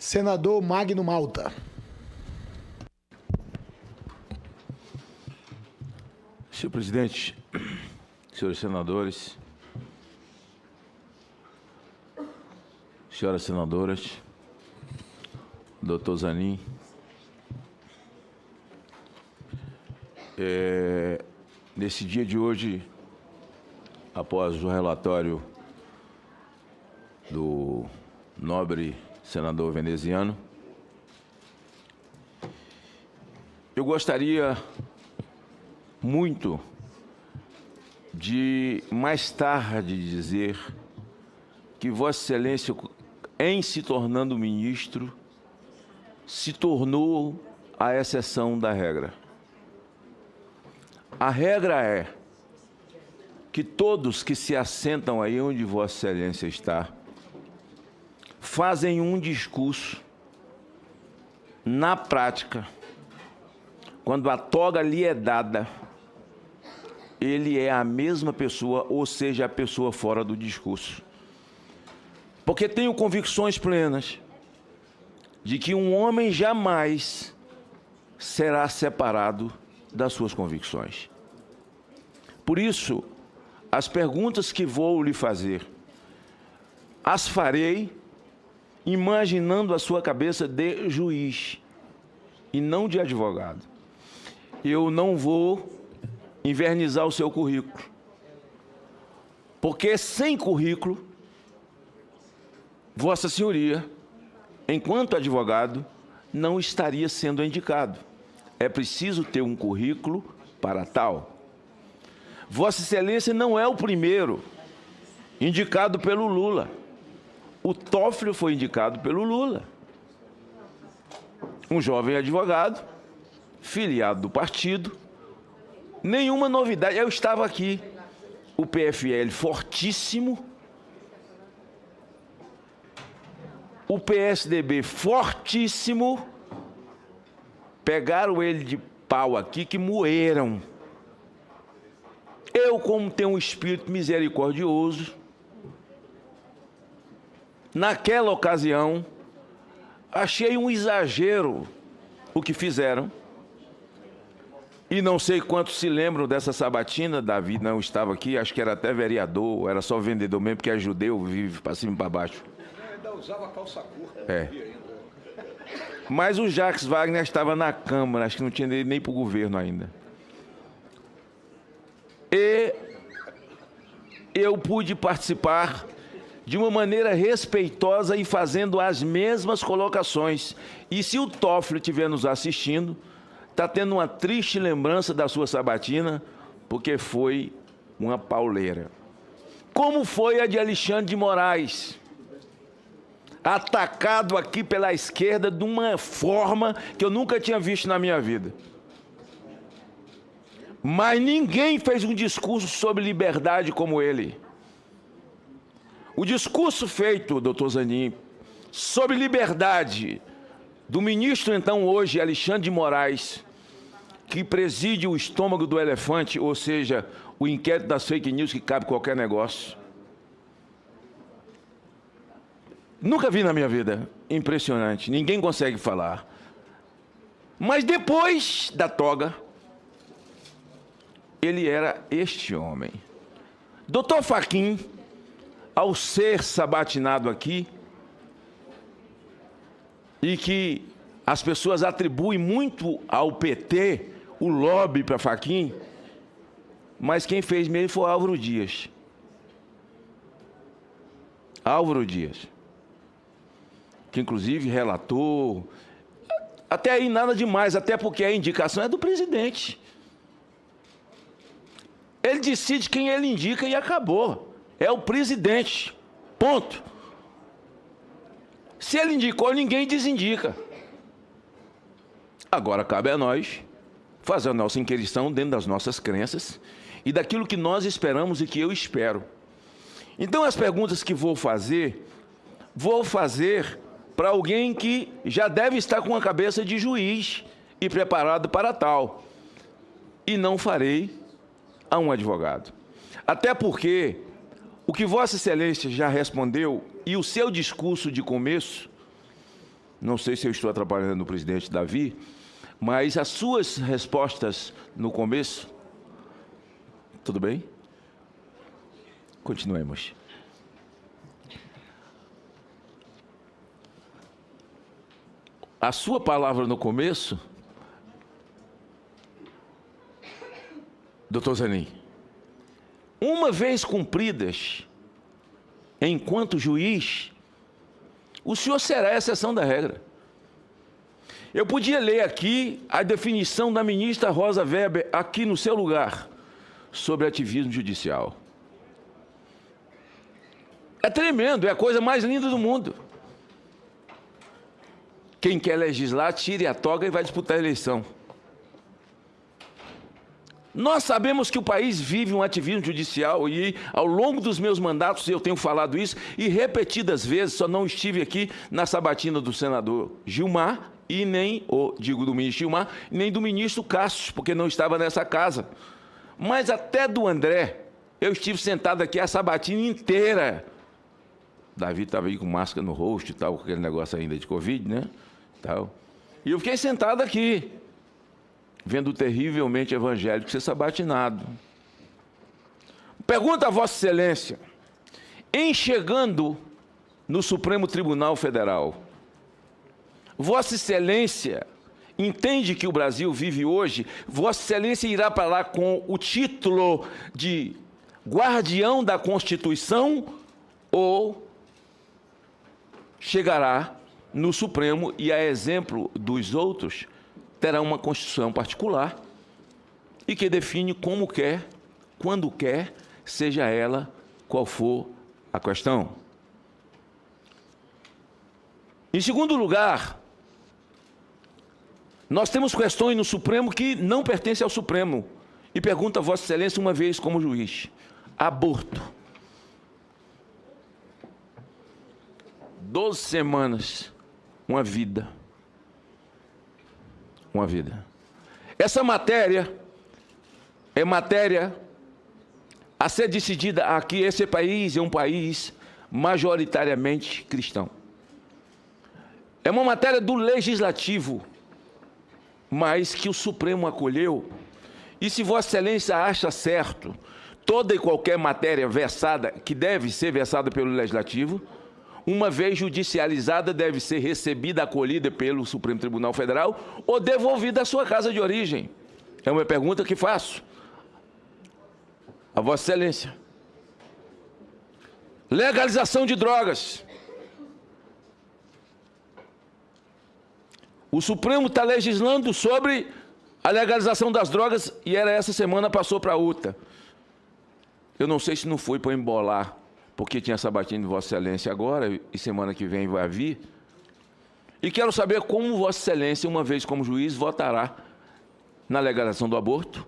Senador Magno Malta. Senhor presidente, senhores senadores, senhoras senadoras, doutor Zanin, nesse dia de hoje, após o relatório do nobre senador veneziano, eu gostaria muito de mais tarde dizer que Vossa Excelência, em se tornando ministro, se tornou a exceção da regra. A regra é que todos que se assentam aí onde Vossa Excelência está, fazem um discurso, na prática, quando a toga lhe é dada, ele é a mesma pessoa, ou seja, a pessoa fora do discurso. Porque tenho convicções plenas de que um homem jamais será separado das suas convicções. Por isso, as perguntas que vou lhe fazer, as farei imaginando a sua cabeça de juiz e não de advogado. Eu não vou invernizar o seu currículo, porque sem currículo, Vossa Senhoria, enquanto advogado, não estaria sendo indicado. É preciso ter um currículo para tal. Vossa Excelência não é o primeiro indicado pelo Lula. O Toffoli foi indicado pelo Lula. Um jovem advogado, filiado do partido, nenhuma novidade. Eu estava aqui, o PFL fortíssimo, o PSDB fortíssimo, pegaram ele de pau aqui que moeram. Eu, como tenho um espírito misericordioso, naquela ocasião, achei um exagero o que fizeram. E não sei quantos se lembram dessa sabatina. Davi não estava aqui, acho que era até vereador, era só vendedor mesmo, porque é judeu, vive para cima e para baixo. Ainda usava calça curta. É. Mas o Jacques Wagner estava na Câmara, acho que não tinha nem para o governo ainda. E eu pude participar de uma maneira respeitosa e fazendo as mesmas colocações. E se o Toffoli estiver nos assistindo, está tendo uma triste lembrança da sua sabatina, porque foi uma pauleira. Como foi a de Alexandre de Moraes, atacado aqui pela esquerda de uma forma que eu nunca tinha visto na minha vida. Mas ninguém fez um discurso sobre liberdade como ele. O discurso feito, doutor Zanin, sobre liberdade, do ministro, então, hoje, Alexandre de Moraes, que preside o estômago do elefante, ou seja, o inquérito das fake news que cabe qualquer negócio. Nunca vi na minha vida. Impressionante. Ninguém consegue falar. Mas depois da toga, ele era este homem. Doutor Fachin, ao ser sabatinado aqui, e que as pessoas atribuem muito ao PT o lobby para Fachin, mas quem fez mesmo foi Álvaro Dias. Álvaro Dias, que inclusive relatou, até aí nada demais, até porque a indicação é do presidente. Ele decide quem ele indica e acabou. É o presidente. Ponto. Se ele indicou, ninguém desindica. Agora cabe a nós fazer a nossa inquirição dentro das nossas crenças e daquilo que nós esperamos e que eu espero. Então, as perguntas que vou fazer para alguém que já deve estar com a cabeça de juiz e preparado para tal. E não farei a um advogado. Até porque o que Vossa Excelência já respondeu e o seu discurso de começo Não sei se eu estou atrapalhando o presidente Davi, mas as suas respostas no começo... Tudo bem? Continuemos. A sua palavra no começo, doutor Zanin, uma vez cumpridas, enquanto juiz, o senhor será a exceção da regra. Eu podia ler aqui a definição da ministra Rosa Weber, aqui no seu lugar, sobre ativismo judicial. É tremendo, é a coisa mais linda do mundo. Quem quer legislar, tire a toga e vai disputar a eleição. Nós sabemos que o país vive um ativismo judicial e, ao longo dos meus mandatos, eu tenho falado isso e repetidas vezes, só não estive aqui na sabatina do senador Gilmar e nem, do ministro Gilmar, nem do ministro Cassius, porque não estava nessa casa. Mas até do André, eu estive sentado aqui a sabatina inteira. Davi estava aí com máscara no rosto e tal, com aquele negócio ainda de Covid, né? Tal. E eu fiquei sentado aqui, vendo o terrivelmente evangélico ser sabatinado. Pergunta a Vossa Excelência, em chegando no Supremo Tribunal Federal, Vossa Excelência entende que o Brasil vive hoje, Vossa Excelência irá para lá com o título de guardião da Constituição ou chegará no Supremo e, a exemplo dos outros, terá uma Constituição particular e que define como quer, quando quer, seja ela qual for a questão. Em segundo lugar, nós temos questões no Supremo que não pertencem ao Supremo. E pergunto a Vossa Excelência uma vez como juiz. Aborto. 12 semanas, uma vida. Uma vida. Essa matéria é matéria a ser decidida aqui. Esse país é um país majoritariamente cristão. É uma matéria do Legislativo, mas que o Supremo acolheu. E se Vossa Excelência acha certo toda e qualquer matéria versada, que deve ser versada pelo Legislativo, uma vez judicializada, deve ser recebida, acolhida pelo Supremo Tribunal Federal ou devolvida à sua casa de origem? É uma pergunta que faço a Vossa Excelência. Legalização de drogas. O Supremo está legislando sobre a legalização das drogas e essa semana passou para outra. Eu não sei se não foi para embolar, porque tinha sabatina de Vossa Excelência agora e semana que vem vai vir. E quero saber como Vossa Excelência, uma vez como juiz, votará na legalização do aborto,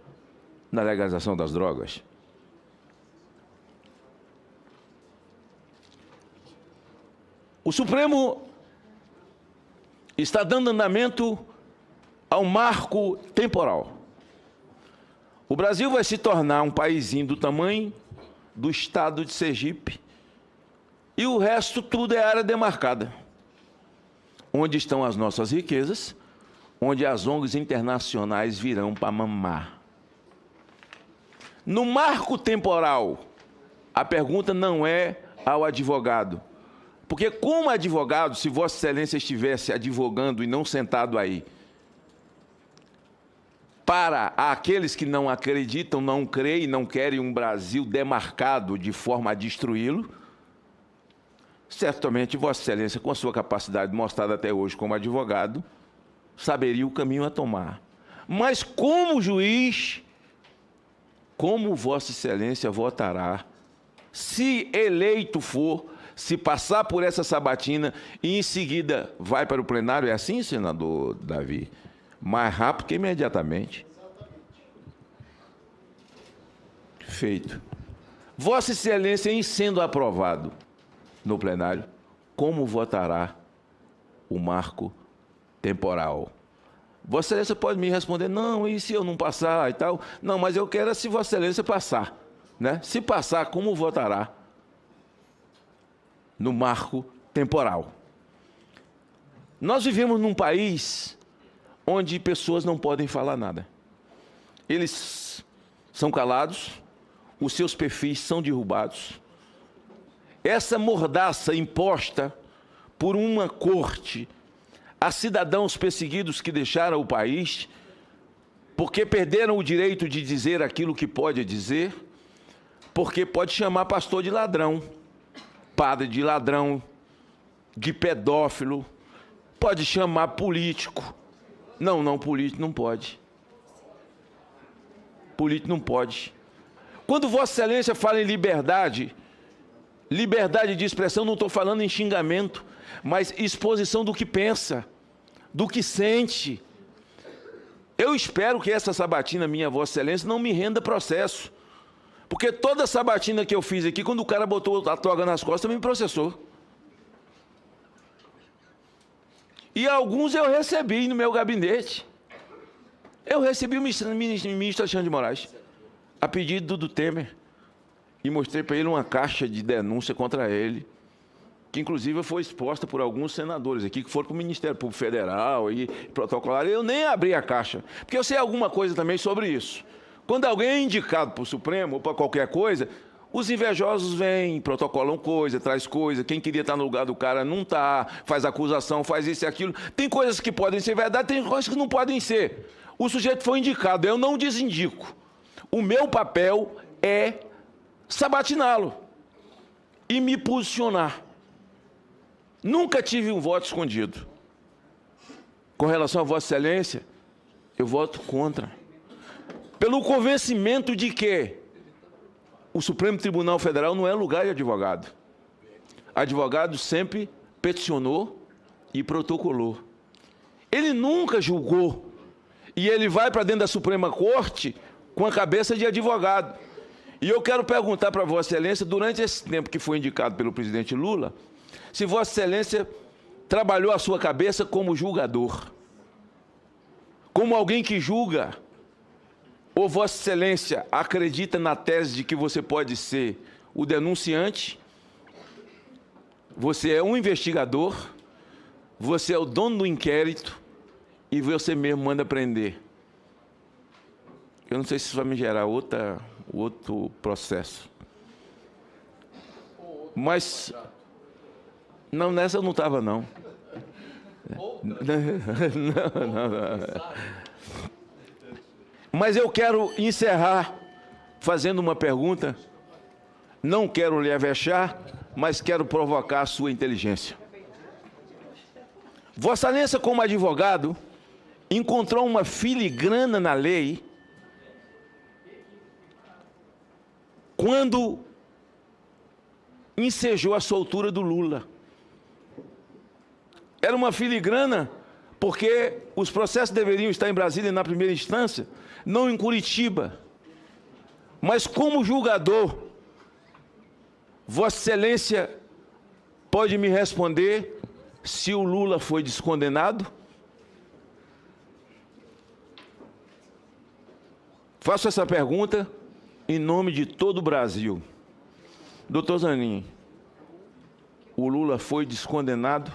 na legalização das drogas. O Supremo está dando andamento ao marco temporal. O Brasil vai se tornar um paísinho do tamanho do estado de Sergipe e o resto tudo é área demarcada, onde estão as nossas riquezas, onde as ONGs internacionais virão para mamar. No marco temporal, a pergunta não é ao advogado, porque como advogado, se Vossa Excelência estivesse advogando e não sentado aí, para aqueles que não acreditam, não creem, não querem um Brasil demarcado de forma a destruí-lo, certamente Vossa Excelência, com a sua capacidade mostrada até hoje como advogado, saberia o caminho a tomar. Mas como juiz, como Vossa Excelência votará, se eleito for, se passar por essa sabatina e em seguida vai para o plenário? É assim, senador Davi? Mais rápido que imediatamente. Feito. Vossa Excelência, em sendo aprovado no plenário, como votará o marco temporal? Vossa Excelência pode me responder, não, e se eu não passar e tal? Não, mas eu quero se Vossa Excelência passar, né? Se passar, como votará no marco temporal? Nós vivemos num país onde pessoas não podem falar nada. Eles são calados, os seus perfis são derrubados. Essa mordaça imposta por uma corte a cidadãos perseguidos que deixaram o país, porque perderam o direito de dizer aquilo que pode dizer, porque pode chamar pastor de ladrão, padre de ladrão, de pedófilo, pode chamar político. Não, político não pode. Político não pode. Quando Vossa Excelência fala em liberdade de expressão, não estou falando em xingamento, mas exposição do que pensa, do que sente. Eu espero que essa sabatina minha, Vossa Excelência, não me renda processo. Porque toda sabatina que eu fiz aqui, quando o cara botou a toga nas costas, me processou. E alguns eu recebi no meu gabinete. Eu recebi o ministro Alexandre de Moraes, a pedido do Temer, e mostrei para ele uma caixa de denúncia contra ele, que inclusive foi exposta por alguns senadores aqui, que foram para o Ministério Público Federal e protocolaram. Eu nem abri a caixa, porque eu sei alguma coisa também sobre isso. Quando alguém é indicado para o Supremo ou para qualquer coisa, os invejosos vêm, protocolam coisa, traz coisa, quem queria estar no lugar do cara não está, faz acusação, faz isso e aquilo. Tem coisas que podem ser verdade, tem coisas que não podem ser. O sujeito foi indicado, eu não desindico. O meu papel é sabatiná-lo e me posicionar. Nunca tive um voto escondido. Com relação a Vossa Excelência, eu voto contra. Pelo convencimento de que o Supremo Tribunal Federal não é lugar de advogado. Advogado sempre peticionou e protocolou. Ele nunca julgou. E ele vai para dentro da Suprema Corte com a cabeça de advogado. E eu quero perguntar para Vossa Excelência, durante esse tempo que foi indicado pelo presidente Lula, se Vossa Excelência trabalhou a sua cabeça como julgador, como alguém que julga, ou Vossa Excelência acredita na tese de que você pode ser o denunciante, você é um investigador, você é o dono do inquérito e você mesmo manda prender. Eu não sei se isso vai me gerar outro processo. Mas não, nessa eu não estava, não. Não. Mas eu quero encerrar fazendo uma pergunta. Não quero lhe avexar, mas quero provocar a sua inteligência. Vossa Excelência, como advogado, encontrou uma filigrana na lei quando ensejou a soltura do Lula. Era uma filigrana porque os processos deveriam estar em Brasília na primeira instância, não em Curitiba. Mas como julgador, Vossa Excelência pode me responder se o Lula foi descondenado? Faço essa pergunta em nome de todo o Brasil. Doutor Zanin, o Lula foi descondenado?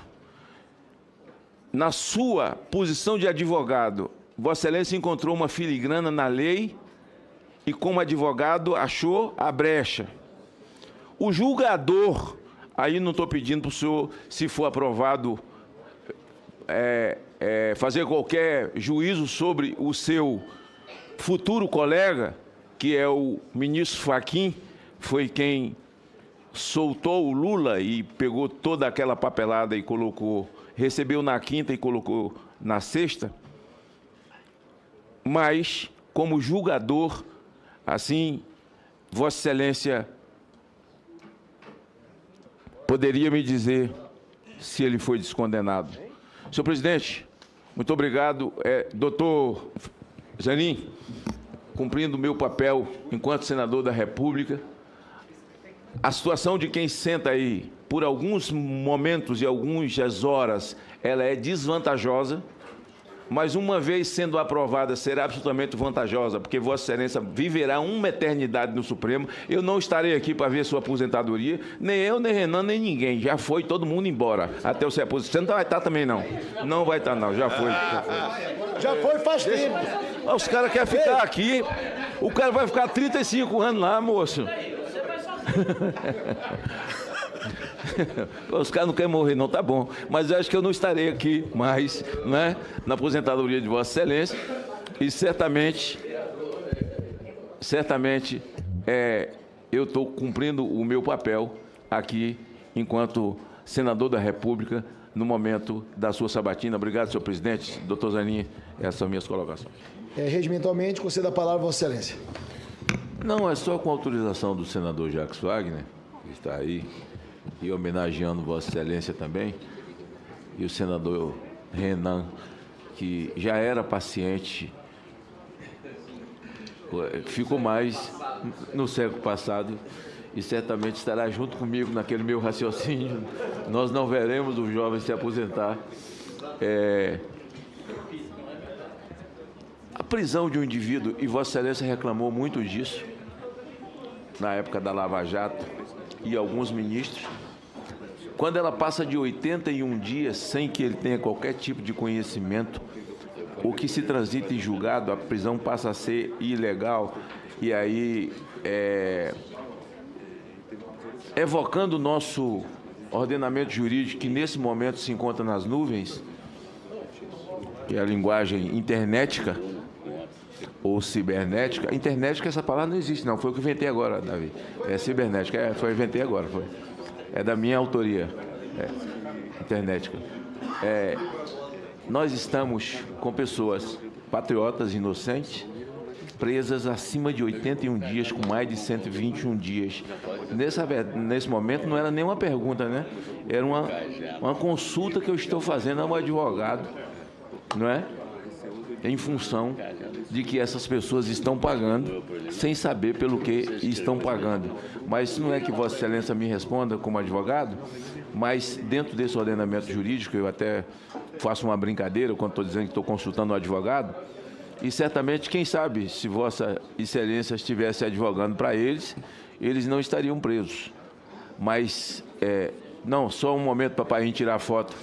Na sua posição de advogado, Vossa Excelência encontrou uma filigrana na lei e, como advogado, achou a brecha. O julgador, aí não estou pedindo para o senhor, se for aprovado, fazer qualquer juízo sobre o seu futuro colega, que é o ministro Fachin, foi quem soltou o Lula e pegou toda aquela papelada e colocou, recebeu na quinta e colocou na sexta. Mas, como julgador, assim, Vossa Excelência poderia me dizer se ele foi descondenado. Senhor presidente, muito obrigado. Doutor Zanin, cumprindo o meu papel enquanto senador da República, a situação de quem senta aí, por alguns momentos e algumas horas, ela é desvantajosa, mas uma vez sendo aprovada, será absolutamente vantajosa, porque Vossa Excelência viverá uma eternidade no Supremo. Eu não estarei aqui para ver sua aposentadoria, nem eu, nem Renan, nem ninguém. Já foi todo mundo embora, até você aposentar. Você não vai estar também, não. Não vai estar, não. Já foi. Já foi faz tempo. Os caras querem ficar aqui. O cara vai ficar 35 anos lá, moço. Os caras não querem morrer, não, tá bom. Mas eu acho que eu não estarei aqui mais, né, na aposentadoria de Vossa Excelência. E certamente eu estou cumprindo o meu papel aqui enquanto senador da República no momento da sua sabatina. Obrigado, senhor presidente. Doutor Zanin, essas são minhas colocações. Regimentalmente, concedo a palavra a Vossa Excelência. Não, é só com autorização do senador Jacques Wagner, que está aí, e homenageando Vossa Excelência também, e o senador Renan, que já era paciente, ficou mais no século passado e certamente estará junto comigo naquele meu raciocínio. Nós não veremos os jovens se aposentar. A prisão de um indivíduo, e Vossa Excelência reclamou muito disso, na época da Lava Jato, e alguns ministros, quando ela passa de 81 dias sem que ele tenha qualquer tipo de conhecimento, o que se transita em julgado, a prisão passa a ser ilegal, e aí, evocando o nosso ordenamento jurídico, que nesse momento se encontra nas nuvens, que é a linguagem internética, ou cibernética. Internética, essa palavra não existe, não. Foi o que eu inventei agora, Davi. É cibernética. Foi eu inventei agora. Foi. É da minha autoria. Internética. Nós estamos com pessoas patriotas inocentes, presas acima de 81 dias, com mais de 121 dias. Nesse momento, não era nenhuma pergunta, né? Era uma consulta que eu estou fazendo ao advogado, não é? Em função de que essas pessoas estão pagando, sem saber pelo que estão pagando. Mas não é que Vossa Excelência me responda como advogado, mas dentro desse ordenamento jurídico, eu até faço uma brincadeira quando estou dizendo que estou consultando um advogado, e certamente, quem sabe, se Vossa Excelência estivesse advogando para eles, eles não estariam presos. Mas, não, só um momento para Paim tirar a foto.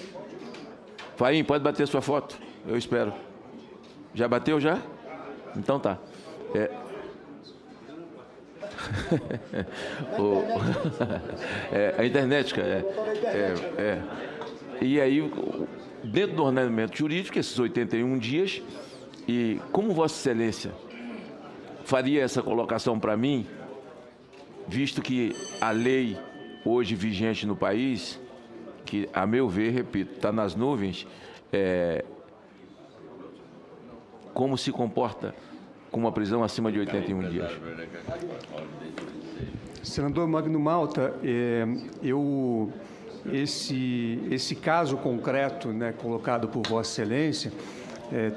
Paim, pode bater sua foto? Eu espero. Já bateu, já? Então tá. A internética. E aí, dentro do ordenamento jurídico, esses 81 dias, e como Vossa Excelência faria essa colocação para mim, visto que a lei hoje vigente no país, que, a meu ver, repito, está nas nuvens, como se comporta com uma prisão acima de 81 dias? Senador Magno Malta, esse caso concreto, né, colocado por Vossa Excelência,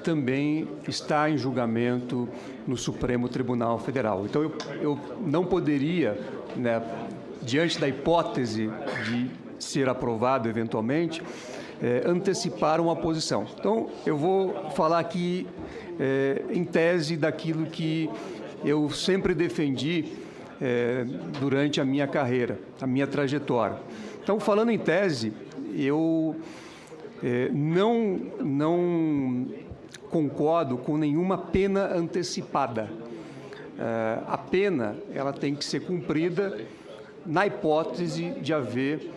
também está em julgamento no Supremo Tribunal Federal. Então, eu não poderia, né, diante da hipótese de ser aprovado eventualmente, antecipar uma posição. Então, eu vou falar aqui em tese daquilo que eu sempre defendi durante a minha carreira, a minha trajetória. Então, falando em tese, eu não concordo com nenhuma pena antecipada. A pena ela tem que ser cumprida na hipótese de haver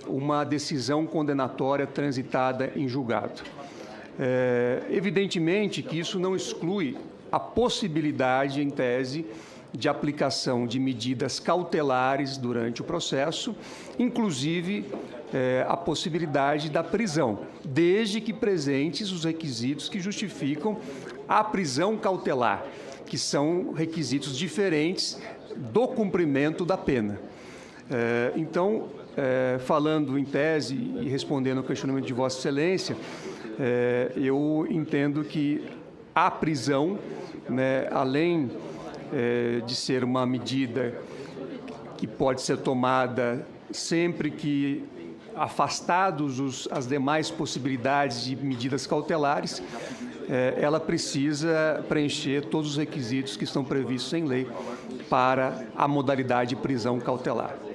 uma decisão condenatória transitada em julgado. Evidentemente que isso não exclui a possibilidade, em tese, de aplicação de medidas cautelares durante o processo, inclusive a possibilidade da prisão, desde que presentes os requisitos que justificam a prisão cautelar, que são requisitos diferentes do cumprimento da pena. Então, falando em tese e respondendo ao questionamento de Vossa Excelência, eu entendo que a prisão, né, além de ser uma medida que pode ser tomada sempre que afastados as demais possibilidades de medidas cautelares, ela precisa preencher todos os requisitos que estão previstos em lei para a modalidade de prisão cautelar.